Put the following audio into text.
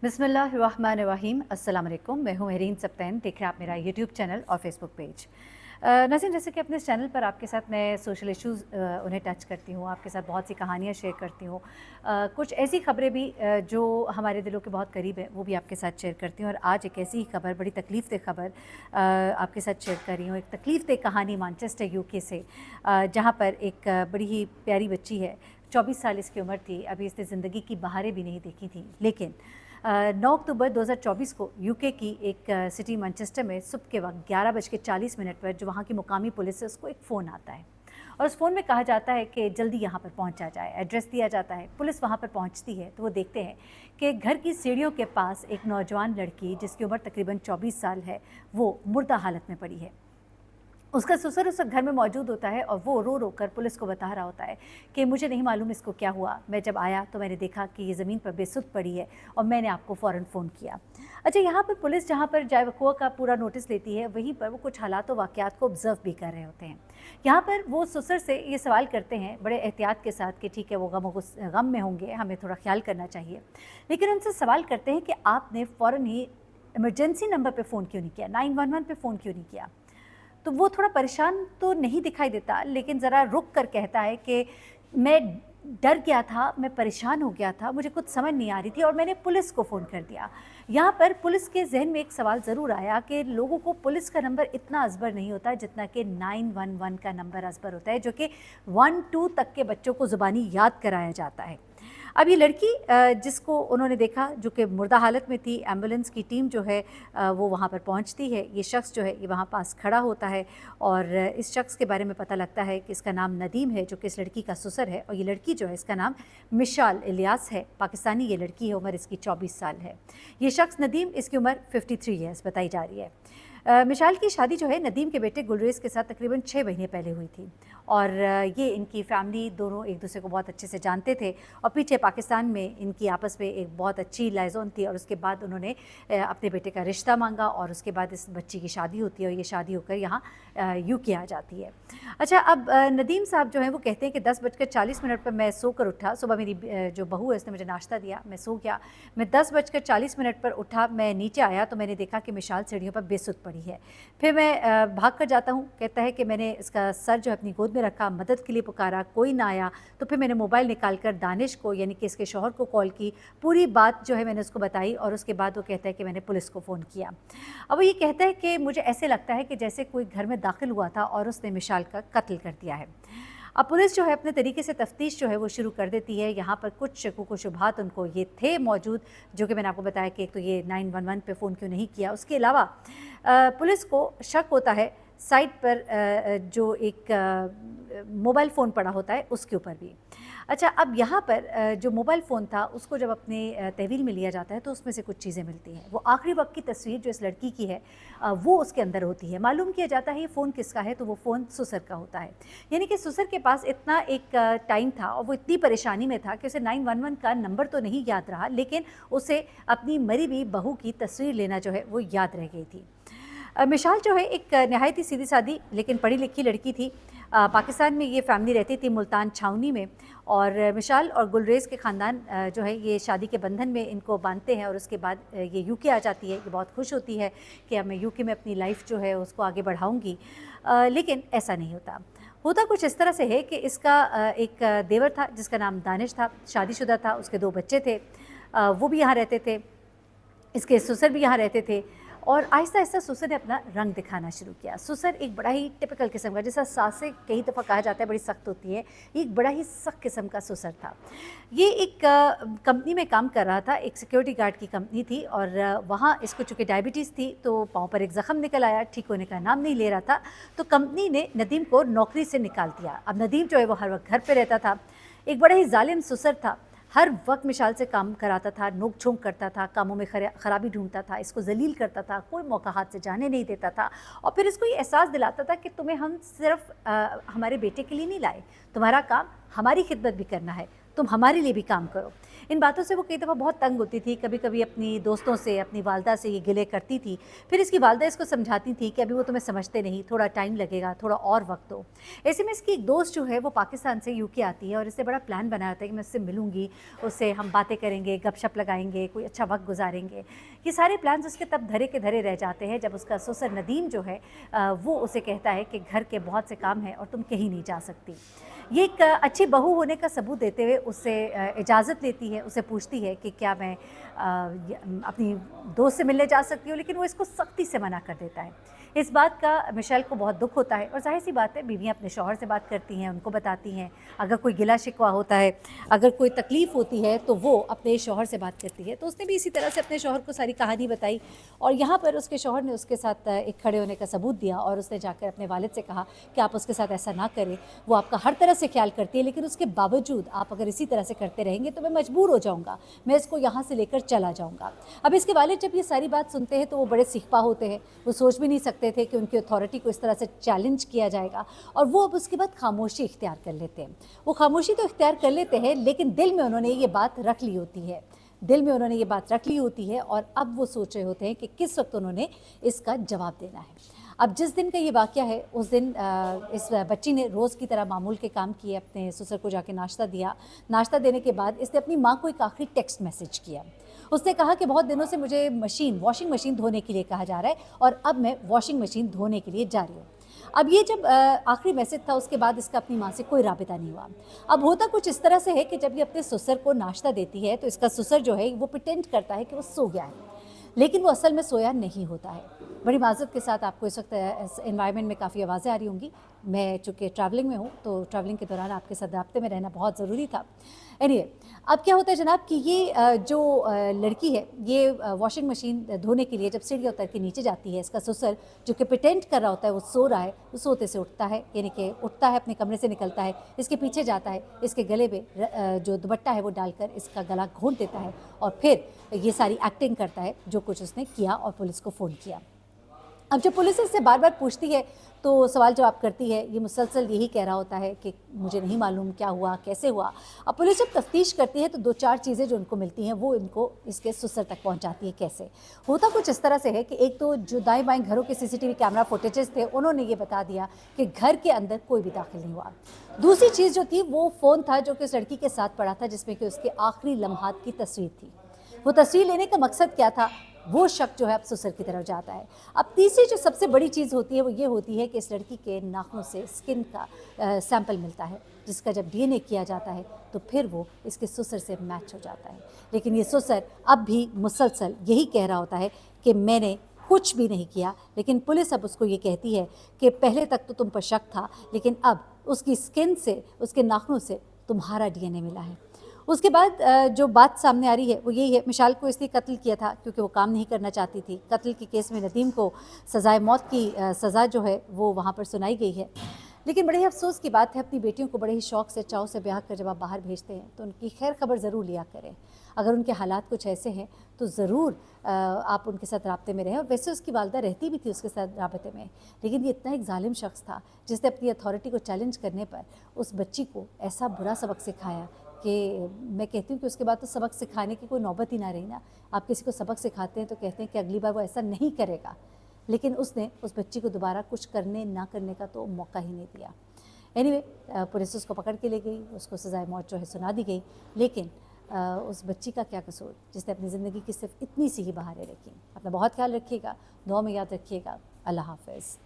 बिस्मिल्लाहिर्रहमानिर्रहीम। अस्सलाम वालेकुम। मैं हूँ मेहरीन सब्तैन। देख रहे हैं आप मेरा यूट्यूब चैनल और फेसबुक पेज। नाज़रीन, जैसे कि अपने इस चैनल पर आपके साथ मैं सोशल इश्यूज़ उन्हें टच करती हूँ, आपके साथ बहुत सी कहानियाँ शेयर करती हूँ, कुछ ऐसी खबरें भी जो हमारे दिलों के बहुत करीब है वो भी आपके साथ शेयर करती हूँ। और आज एक ऐसी ही खबर, बड़ी तकलीफ़ दे खबर आपके साथ शेयर कर रही हूँ। एक तकलीफ़ दे कहानी मैनचेस्टर यूके से, जहाँ पर एक बड़ी ही प्यारी बच्ची है, 24 साल इसकी उम्र थी। अभी इसने ज़िंदगी की बहारें भी नहीं देखी थी, लेकिन 9 अक्टूबर 2024 को यूके की एक सिटी मैनचेस्टर में सुबह के वक्त 11:40 पर जो वहाँ की मुकामी पुलिस है उसको एक फ़ोन आता है और उस फ़ोन में कहा जाता है कि जल्दी यहाँ पर पहुँचा जाए। एड्रेस दिया जाता है, पुलिस वहाँ पर पहुँचती है तो वो देखते हैं कि घर की सीढ़ियों के पास एक नौजवान लड़की जिसकी उम्र तकरीबन 24 साल है वो मुर्दा हालत में पड़ी है। उसका ससुर उस घर में मौजूद होता है और वो रो रो कर पुलिस को बता रहा होता है कि मुझे नहीं मालूम इसको क्या हुआ, मैं जब आया तो मैंने देखा कि ये ज़मीन पर बेसुध पड़ी है और मैंने आपको फ़ौरन फ़ोन किया। अच्छा, यहाँ पर पुलिस जहाँ पर जाए वक़ुआ का पूरा नोटिस लेती है, वहीं पर वो कुछ हालात व वाक़यात को ऑब्ज़र्व भी कर रहे होते हैं। यहाँ पर वो ससुर से ये सवाल करते हैं बड़े एहतियात के साथ कि ठीक है, वो गम में होंगे, हमें थोड़ा ख्याल करना चाहिए, लेकिन उनसे सवाल करते हैं कि आपने फ़ौरन ही इमरजेंसी नंबर पर फ़ोन क्यों नहीं किया, 911 पे फ़ोन क्यों नहीं किया। तो वो थोड़ा परेशान तो नहीं दिखाई देता, लेकिन ज़रा रुक कर कहता है कि मैं डर गया था, मैं परेशान हो गया था, मुझे कुछ समझ नहीं आ रही थी और मैंने पुलिस को फ़ोन कर दिया। यहाँ पर पुलिस के ज़हन में एक सवाल ज़रूर आया कि लोगों को पुलिस का नंबर इतना अज़बर नहीं होता जितना कि 911 का नंबर अज़बर होता है, जो कि 1-2 तक के बच्चों को ज़ुबानी याद कराया जाता है। अब ये लड़की जिसको उन्होंने देखा जो कि मुर्दा हालत में थी, एम्बुलेंस की टीम जो है वो वहाँ पर पहुँचती है। ये शख्स जो है ये वहाँ पास खड़ा होता है और इस शख्स के बारे में पता लगता है कि इसका नाम नदीम है, जो कि इस लड़की का ससुर है, और ये लड़की जो है इसका नाम मिशाल इलियास है। पाकिस्तानी ये लड़की है, उम्र इसकी 24 साल है। ये शख्स नदीम, इसकी उम्र 53 ईयर्स बताई जा रही है। मिशाल की शादी जो है नदीम के बेटे गुलरेज़ के साथ तकरीबन 6 महीने पहले हुई थी और ये इनकी फ़ैमिली दोनों एक दूसरे को बहुत अच्छे से जानते थे और पीछे पाकिस्तान में इनकी आपस में एक बहुत अच्छी लाइज़ोन थी और उसके बाद उन्होंने अपने बेटे का रिश्ता मांगा और उसके बाद इस बच्ची की शादी होती है और ये शादी होकर यहाँ यूके आ जाती है। अच्छा, अब नदीम साहब जो हैं वो कहते हैं कि 10:40 पर मैं सोकर उठा। सुबह मेरी जो बहू है उसने मुझे नाश्ता दिया, मैं सो गया। मैं 10:40 पर उठा, मैं नीचे आया तो मैंने देखा कि मिशाल सीढ़ियों पर बेसुध पड़ी है। फिर मैं भाग कर जाता हूँ, कहता है कि मैंने इसका सर जो अपनी गोद में रखा, मदद के लिए पुकारा, कोई ना आया, तो फिर मैंने मोबाइल निकाल कर दानिश को यानी कि इसके शौहर को कॉल की, पूरी बात जो है मैंने उसको बताई और उसके बाद वो कहता है कि मैंने पुलिस को फ़ोन किया। अब वो ये कहता है कि मुझे ऐसे लगता है कि जैसे कोई घर में दाखिल हुआ था और उसने मिशाल का कत्ल कर दिया है। अब पुलिस जो है अपने तरीके से तफ्तीश जो है वो शुरू कर देती है। यहाँ पर कुछ शक़ूक व शुबहात उनको ये थे मौजूद, जो कि मैंने आपको बताया कि एक तो ये 911 पे फ़ोन क्यों नहीं किया। उसके अलावा पुलिस को शक होता है साइट पर जो एक मोबाइल फ़ोन पड़ा होता है उसके ऊपर भी। अच्छा, अब यहाँ पर जो मोबाइल फ़ोन था उसको जब अपने तहवील में लिया जाता है तो उसमें से कुछ चीज़ें मिलती हैं। वो आखिरी वक्त की तस्वीर जो इस लड़की की है वो उसके अंदर होती है। मालूम किया जाता है ये फ़ोन किसका है, तो वो फ़ोन ससुर का होता है। यानी कि ससुर के पास इतना एक टाइम था और वो इतनी परेशानी में था कि उसे 911 का नंबर तो नहीं याद रहा, लेकिन उसे अपनी मरी हुई बहू की तस्वीर लेना जो है वो याद रह गई थी। मिशाल जो है एक नहायत ही सीधी-सादी लेकिन पढ़ी लिखी लड़की थी। पाकिस्तान में ये फ़ैमिली रहती थी मुल्तान छावनी में और मिशाल और गुलरेज़ के ख़ानदान जो है ये शादी के बंधन में इनको बांधते हैं और उसके बाद ये यूके आ जाती है। ये बहुत खुश होती है कि अब मैं यूके में अपनी लाइफ़ जो है उसको आगे बढ़ाऊँगी, लेकिन ऐसा नहीं होता। होता कुछ इस तरह से है कि इसका एक देवर था जिसका नाम दानिश था, शादीशुदा था, उसके 2 बच्चे थे। वो भी यहाँ रहते थे, इसके ससुर भी यहाँ रहते थे और आहिस्ता-आहिस्ता ससुर ने अपना रंग दिखाना शुरू किया। ससुर एक बड़ा ही टिपिकल किस्म का, जैसा सासें कई दफ़ा कहा जाता है बड़ी सख्त होती हैं, एक बड़ा ही सख्त किस्म का ससुर था। ये एक कंपनी में काम कर रहा था, एक सिक्योरिटी गार्ड की कंपनी थी और वहाँ इसको चूँकि डायबिटीज़ थी तो पाँव पर एक ज़ख़म निकल आया, ठीक होने का नाम नहीं ले रहा था, तो कंपनी ने नदीम को नौकरी से निकाल दिया। अब नदीम जो है वो हर वक्त घर पर रहता था, एक बड़ा ही ज़ालिम ससुर था, हर वक्त मिशाल से काम कराता था, नोक झोंक करता था, कामों में खराबी ढूंढता था, इसको जलील करता था, कोई मौका हाथ से जाने नहीं देता था और फिर इसको ये एहसास दिलाता था कि तुम्हें हम सिर्फ हमारे बेटे के लिए नहीं लाए, तुम्हारा काम हमारी खिदमत भी करना है, तुम हमारे लिए भी काम करो। इन बातों से वो कई दफ़ा बहुत तंग होती थी, कभी कभी अपनी दोस्तों से, अपनी वालदा से ये गिले करती थी। फिर इसकी वालदा इसको समझाती थी कि अभी वो तुम्हें समझते नहीं, थोड़ा टाइम लगेगा, थोड़ा और वक्त दो। ऐसे में इसकी एक दोस्त जो है वो पाकिस्तान से यूके आती है और इससे बड़ा प्लान बनाया होता है कि मैं उससे मिलूंगी, उससे हम बातें करेंगे, गपशप लगाएंगे, कोई अच्छा वक्त गुजारेंगे। ये सारे प्लान्स उसके तब धरे के धरे रह जाते हैं जब उसका ससुर नदीम जो है वो उसे कहता है कि घर के बहुत से काम हैं और तुम कहीं नहीं जा सकती। ये एक अच्छी बहू होने का सबूत देते हुए उससे इजाज़त लेती है, उसे पूछती है कि क्या मैं अपनी दोस्त से मिलने जा सकती हूँ, लेकिन वो इसको सख्ती से मना कर देता है। इस बात का मिशेल को बहुत दुख होता है और ज़ाहिर सी बात है, बीवियाँ अपने शौहर से बात करती हैं, उनको बताती हैं, अगर कोई गिला शिकवा होता है, अगर कोई तकलीफ़ होती है तो वो अपने शौहर से बात करती है। तो उसने भी इसी तरह से अपने शौहर को सारी कहानी बताई और यहाँ पर उसके शौहर ने उसके साथ एक खड़े होने का सबूत दिया और उसने जाकर अपने वालिद से कहा कि आप उसके साथ ऐसा ना करें, वो आपका हर तरह से ख्याल करती है, लेकिन उसके बावजूद आप अगर इसी तरह से करते रहेंगे तो मैं मजबूर हो जाऊँगा, मैं इसको यहाँ से लेकर चला जाऊँगा। अब इसके वालिद जब ये सारी बात सुनते हैं तो वो बड़े सीखपा होते हैं, वो सोच भी नहीं सकते थे कि उनकी अथॉरिटी को इस तरह से चैलेंज किया जाएगा और वो अब उसके बाद खामोशी इख्तियार कर लेते हैं। वो खामोशी तो इख्तियार कर लेते हैं, लेकिन दिल में उन्होंने ये बात रख ली होती है, दिल में उन्होंने ये बात रख ली होती है और अब वो सोच रहे होते हैं कि किस वक्त उन्होंने इसका जवाब देना है। अब जिस दिन का ये वाक़या है उस दिन इस बच्ची ने रोज़ की तरह मामूल के काम किए, अपने ससुर को जाके नाश्ता दिया। नाश्ता देने के बाद इसने अपनी माँ को एक आखिरी टेक्स्ट मैसेज किया। उसने कहा कि बहुत दिनों से मुझे वॉशिंग मशीन धोने के लिए कहा जा रहा है और अब मैं वॉशिंग मशीन धोने के लिए जा रही हूँ। अब ये जब आखिरी मैसेज था उसके बाद इसका अपनी माँ से कोई राबिता नहीं हुआ। अब होता कुछ इस तरह से है कि जब ये अपने ससुर को नाश्ता देती है तो इसका ससुर जो है वो प्रिटेंड करता है कि वो सो गया है, लेकिन वो असल में सोया नहीं होता है। बड़ी माज़रत के साथ आपको इस वक्त इस एनवायरनमेंट में काफ़ी आवाज़ें आ रही होंगी। मैं चूँकि ट्रैवलिंग में हूँ तो ट्रैवलिंग के दौरान आपके साथ राब्ते में रहना बहुत ज़रूरी था। एनीवे, अब क्या होता है जनाब कि ये जो लड़की है ये वॉशिंग मशीन धोने के लिए जब सीढ़ियाँ उतर के नीचे जाती है, इसका ससुर जो कि प्रिटेंड कर रहा होता है वो सो रहा है, वो सोते से उठता है, यानी कि उठता है, अपने कमरे से निकलता है, इसके पीछे जाता है, इसके गले में जो दुपट्टा है वो डालकर इसका गला घोंट देता है और फिर ये सारी एक्टिंग करता है जो कुछ उसने किया और पुलिस को फ़ोन किया। अब जब पुलिस इससे बार बार पूछती है तो सवाल जवाब करती है, ये मुसलसल यही कह रहा होता है कि मुझे नहीं मालूम क्या हुआ, कैसे हुआ। अब पुलिस जब तफ्तीश करती है तो 2-4 चीज़ें जो उनको मिलती हैं वो इनको इसके ससुर तक पहुंचाती है। कैसे होता कुछ इस तरह से है कि एक तो जो दाएं बाएं घरों के सीसीटीवी कैमरा फुटेजेस थे उन्होंने ये बता दिया कि घर के अंदर कोई भी दाखिल नहीं हुआ। दूसरी चीज़ जो थी वो फ़ोन था जो कि उस लड़की के साथ पड़ा था, जिसमें कि उसके आखिरी लम्हात की तस्वीर थी। वो तस्वीर लेने का मकसद क्या था, वो शक जो है अब ससुर की तरफ जाता है। अब तीसरी जो सबसे बड़ी चीज़ होती है वो ये होती है कि इस लड़की के नाखूनों से स्किन का सैंपल मिलता है, जिसका जब डीएनए किया जाता है तो फिर वो इसके ससुर से मैच हो जाता है। लेकिन ये ससुर अब भी मुसलसल यही कह रहा होता है कि मैंने कुछ भी नहीं किया, लेकिन पुलिस अब उसको ये कहती है कि पहले तक तो तुम पर शक था, लेकिन अब उसकी स्किन से, उसके नाखूनों से तुम्हारा डीएनए मिला है। उसके बाद जो बात सामने आ रही है वो यही है, मिशाल को इसलिए कत्ल किया था क्योंकि वो काम नहीं करना चाहती थी। कत्ल के केस में नदीम को सज़ाए मौत की सज़ा जो है वो वहाँ पर सुनाई गई है। लेकिन बड़े ही अफसोस की बात है, अपनी बेटियों को बड़े ही शौक़ से, चाव से ब्याह कर जब आप बाहर भेजते हैं तो उनकी खैर खबर ज़रूर लिया करें। अगर उनके हालात कुछ ऐसे हैं तो ज़रूर आप उनके साथ राब्ते में रहें। और वैसे उसकी वालदा रहती भी थी उसके साथ राब्ते में, लेकिन ये इतना एक ज़ालिम शख्स था जिसने अपनी अथॉरिटी को चैलेंज करने पर उस बच्ची को ऐसा बुरा सबक सिखाया कि मैं कहती हूँ कि उसके बाद तो सबक सिखाने की कोई नौबत ही ना रही ना। आप किसी को सबक सिखाते हैं तो कहते हैं कि अगली बार वो ऐसा नहीं करेगा, लेकिन उसने उस बच्ची को दोबारा कुछ करने ना करने का तो मौका ही नहीं दिया। एनीवे, पुलिस उसको पकड़ के ले गई, उसको सज़ाए मौत जो है सुना दी गई, लेकिन उस बच्ची का क्या कसूर जिसने अपनी ज़िंदगी की सिर्फ इतनी सी ही बहारें रखी। अपना बहुत ख्याल रखिएगा, दुआ में याद रखिएगा। अल्लाह हाफ़िज़।